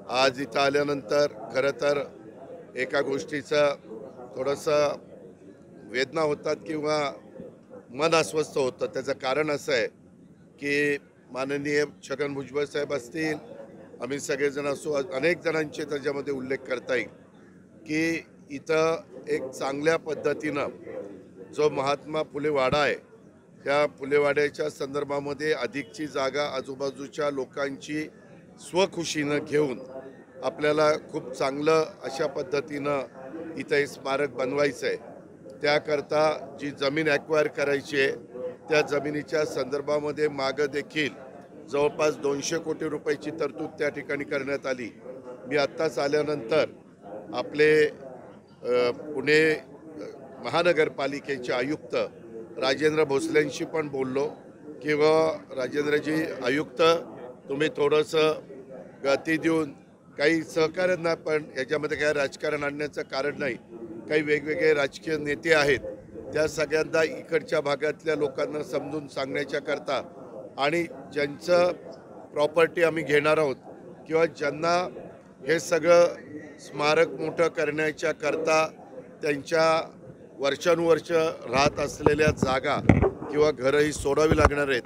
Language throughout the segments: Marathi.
आज इथं आल्यानंतर खरं तर एका गोष्टीचं थोडंसं वेदना होतात किंवा मन अस्वस्थ होतं. त्याचं कारण असं आहे की माननीय छगन भुजबळ साहेब असतील, आम्ही सगळेजण असू, अनेक जणांचे त्याच्यामध्ये उल्लेख करता येईल की इथं एक चांगल्या पद्धतीनं जो महात्मा फुले वाडा आहे, त्या फुले वाड्याच्या संदर्भामध्ये अधिकची जागा आजूबाजूच्या लोकांची स्वखुशीनं घेऊन आपल्याला खूप चांगलं अशा पद्धतीनं इथं हे स्मारक बनवायचं आहे. त्याकरता जी जमीन ॲक्वायर करायची आहे, त्या जमिनीच्या संदर्भामध्ये मागं देखील जवळपास 200 कोटी रुपयाची तरतूद त्या ठिकाणी करण्यात आली. मी आत्ताच आल्यानंतर आपले पुणे महानगरपालिकेचे आयुक्त राजेंद्र भोसलेंशी पण बोललो किंवा राजेंद्रजी आयुक्त, तुम्ही थोडंसं गती देऊन काही सहकार्य ना, पण याच्यामध्ये काही राजकारण आणण्याचं कारण नाही. काही वेगवेगळे राजकीय नेते आहेत, त्या सगळ्यांना इकडच्या भागातल्या लोकांना समजून सांगण्याच्या करता आणि ज्यांचं प्रॉपर्टी आम्ही घेणार आहोत किंवा ज्यांना हे सगळं स्मारक मोठं करण्याच्या करता त्यांच्या वर्षानुवर्ष राहत असलेल्या जागा किंवा घरंही सोडावी लागणार आहेत,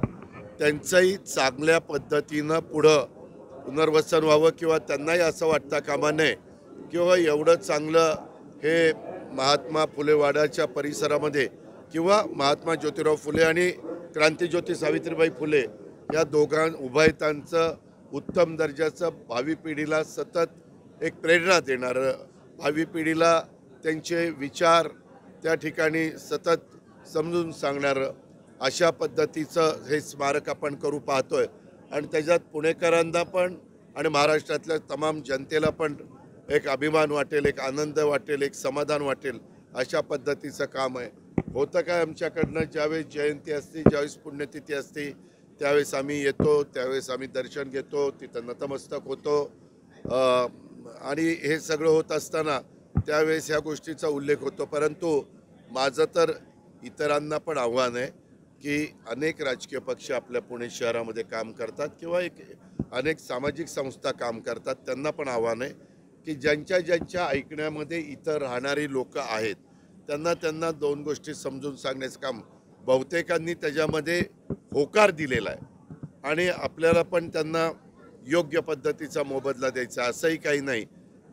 त्यांचंही चांगल्या पद्धतीनं पुढं पुनर्वसन व्हावं किंवा त्यांनाही असं वाटता कामा नये किंवा एवढं चांगलं हे महात्मा फुले वाड्याच्या परिसरामध्ये किंवा महात्मा ज्योतिराव फुले आणि क्रांतीज्योती सावित्रीबाई फुले या उभयतांचं उत्तम दर्जाचं भावी पिढीला सतत एक प्रेरणा देणारं, भावी पिढीला त्यांचे विचार त्या ठिकाणी सतत समजून सांगणारं अशा पद्धतीचं हे स्मारक आपण करू पाहतोय. आणि त्याच्यात पुणेकरांना पण आणि महाराष्ट्रातल्या तमाम जनतेला पण एक अभिमान वाटेल, एक आनंद वाटेल, एक समाधान वाटेल अशा पद्धतीचं काम आहे. होतं काय आमच्याकडनं, ज्यावेळेस जयंती असते, ज्यावेळेस पुण्यतिथी असते, त्यावेळेस आम्ही येतो, त्यावेळेस आम्ही दर्शन घेतो, तिथं नतमस्तक होतो. आणि हे सगळं होत असताना त्यावेळेस ह्या गोष्टीचा उल्लेख होतो. परंतु माझं तर इतरांना पण आव्हान आहे की अनेक राजकीय पक्ष आपल्या पुणे शहरामध्ये काम करतात किंवा अनेक सामाजिक संस्था काम करतात. त्यांना पण आव्हान आहे की ज्यांच्या ऐकण्यामध्ये इथं राहणारी लोक आहेत, त्यांना दोन गोष्टी समजून सांगण्याचं काम बहुतेकांनी त्याच्यामध्ये होकार दिलेला आहे आणि आपल्याला पण त्यांना योग्य पद्धतीचा मोबदला द्यायचा असंही काही नाही.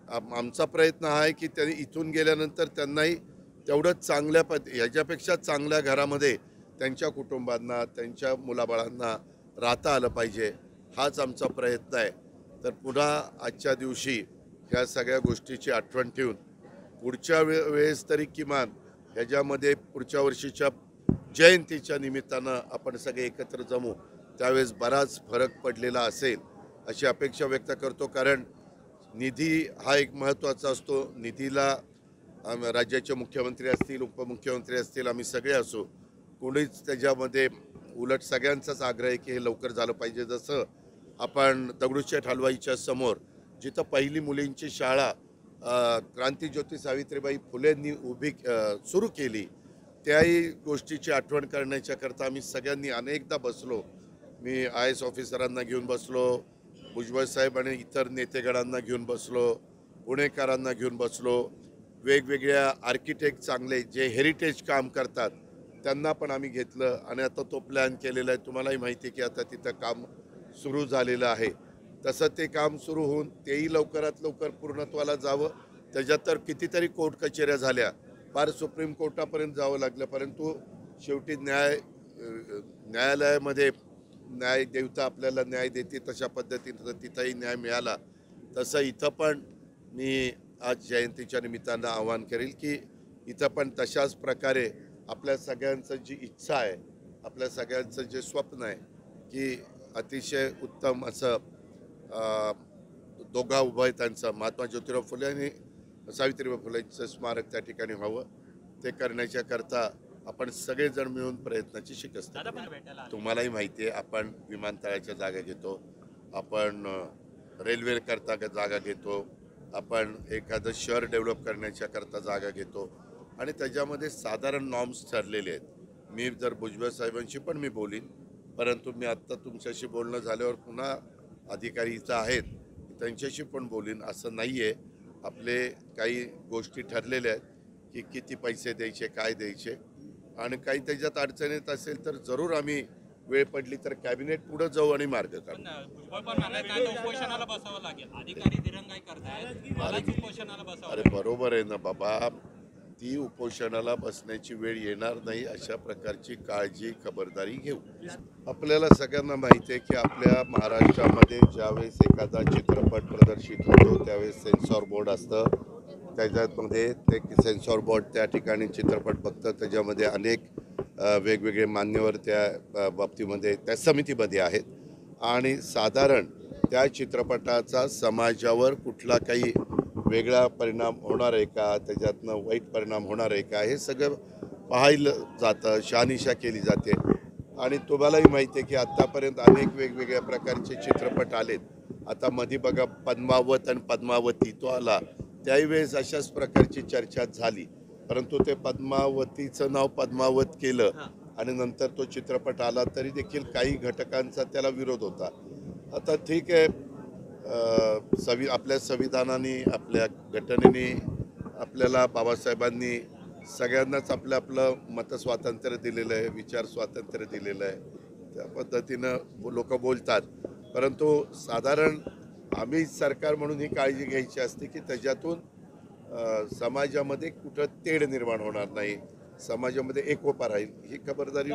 आमचा प्रयत्न हा आहे की त्यांनी इथून गेल्यानंतर त्यांनाही तेवढंच चांगल्या ह्याच्यापेक्षा चांगल्या घरामध्ये त्यांच्या कुटुंबांना, त्यांच्या मुलाबाळांना राहता आलं पाहिजे, हाच आमचा प्रयत्न आहे. तर पुन्हा आजच्या दिवशी ह्या सगळ्या गोष्टीची आठवण ठेवून पुढच्या वेळेस तरी किमान ह्याच्यामध्ये पुढच्या वर्षीच्या जयंतीच्या निमित्तानं आपण सगळे एकत्र जमू, त्यावेळेस बराच फरक पडलेला असेल अशी अपेक्षा व्यक्त करतो. कारण निधी हा एक महत्त्वाचा असतो. निधीला राज्याचे मुख्यमंत्री असतील, उपमुख्यमंत्री असतील, आम्ही सगळे असू, कोणीच त्याच्यामध्ये उलट सगळ्यांचाच आग्रह आहे की हे लवकर झालं पाहिजे. जसं आपण दगडूशेठ हलवाईच्या समोर जिथं पहिली मुलींची शाळा क्रांतीज्योती सावित्रीबाई फुलेंनी सुरू केली, त्याही गोष्टीची आठवण करण्याच्या करता आम्ही सगळ्यांनी अनेकदा बसलो. मी IAS ऑफिसरांना घेऊन बसलो, भुजबळ साहेब आणि इतर नेतेगणांना घेऊन बसलो, पुणेकरांना घेऊन बसलो, वेगवेगळ्या आर्किटेक्ट चांगले जे हेरिटेज काम करतात त्यांना पण आम्ही घेतलं आणि आता तो प्लॅन केलेला आहे. तुम्हालाही माहिती आहे की आता तिथं काम सुरू झालेलं आहे. तसं ते काम सुरू होऊन तेही लवकरात लवकर पूर्णत्वाला जावं. त्याच्यात तर कितीतरी कोर्ट कचेऱ्या झाल्या, फार सुप्रीम कोर्टापर्यंत जावं लागलं, परंतु शेवटी न्यायालयामध्ये न्याय देवता आपल्याला न्याय देते तशा पद्धतीनं तिथंही न्याय मिळाला. तसं इथं पण मी आज जयंतीच्या निमित्तानं आवाहन करेल की इथं पण तशाच प्रकारे आपल्या सगळ्यांचं जी इच्छा आहे, आपल्या सगळ्यांचं जे स्वप्न आहे की अतिशय उत्तम असं दोघा उभयतांचं महात्मा ज्योतिराव फुले आणि सावित्रीबाई फुलेंचं स्मारक त्या ठिकाणी व्हावं, ते करण्याच्या करता आपण सगळेजण मिळून प्रयत्नाची शिकस्त करू. तुम्हालाही माहिती आहे, आपण विमानतळाच्या जागा घेतो, आपण रेल्वे करता जागा घेतो, आपण एखादं शहर डेव्हलप करण्याच्या करता जागा घेतो आणि त्याच्यामध्ये साधारण नॉर्म्स ठरलेले आहेत. मी जर भुजबळ साहेबांशी पण मी बोलीन, परंतु मी आत्ता तुमच्याशी बोलणं झाल्यावर पुन्हा अधिकारी इथं आहेत, त्यांच्याशी पण बोलीन. असं नाही आहे, आपले काही गोष्टी ठरलेल्या आहेत की किती पैसे द्यायचे, काय द्यायचे, आणि काही त्याच्यात अडचणीत असेल तर जरूर आम्ही वेळ पडली तर कॅबिनेट पुढे जाऊ आणि मार्ग काढू. भुजबळ पण म्हणाले आता उपोषणाला बसावं लागेल. अधिकारी दिरंगाई करतायत, मलाच उपोषणाला बसावं अरे लागेल. बरोबर आहे ना बाबा, ती उपोषणाला बसण्याची वेळ येणार नाही अशा प्रकारची काळजी खबरदारी घेऊ. आपल्याला सगळ्यांना माहिती आहे की आपल्या महाराष्ट्रामध्ये ज्यावेळेस एखादा चित्रपट प्रदर्शित होतो त्यावेळेस सेन्सॉर बोर्ड असतं. त्याच्यामध्ये ते सेन्सॉर बोर्ड त्या ठिकाणी चित्रपट बघतं. त्याच्यामध्ये अनेक वेगवेगळे मान्यवर त्या बाबतीमध्ये त्या समितीमध्ये आहेत, आणि साधारण त्या चित्रपटाचा समाजावर कुठला काही वेगळा परिणाम होणार आहे का, त्याच्यातनं वाईट परिणाम होणार आहे का, हे सगळं पाहिलं जातं, शहानिशा केली जाते. आणि तुम्हालाही माहिती आहे की आत्तापर्यंत अनेक वेगवेगळ्या प्रकारचे चित्रपट आलेत. आता मध्ये बघा पद्मावत आणि पद्मावती तो आला, त्याही वेळेस अशाच प्रकारची चर्चा झाली, परंतु ते पद्मावतीचं नाव पद्मावत केलं आणि नंतर तो चित्रपट आला तरी देखील काही घटकांचा त्याला विरोध होता. आता ठीक आहे, आपल्या संविधानाने, आपल्या घटनेने आपल्याला, बाबासाहेबांनी सगळ्यांनाच आपलं मतस्वातंत्र्य दिलेलं आहे, विचार स्वातंत्र्य दिलेलं आहे. त्या पद्धतीनं लोक बोलतात, परंतु साधारण आम्ही सरकार म्हणून ही काळजी घ्यायची असते की त्याच्यातून समाजामध्ये कुठं तेढ निर्माण होणार नाही, समाजामध्ये एकोपा राहील, ही खबरदारी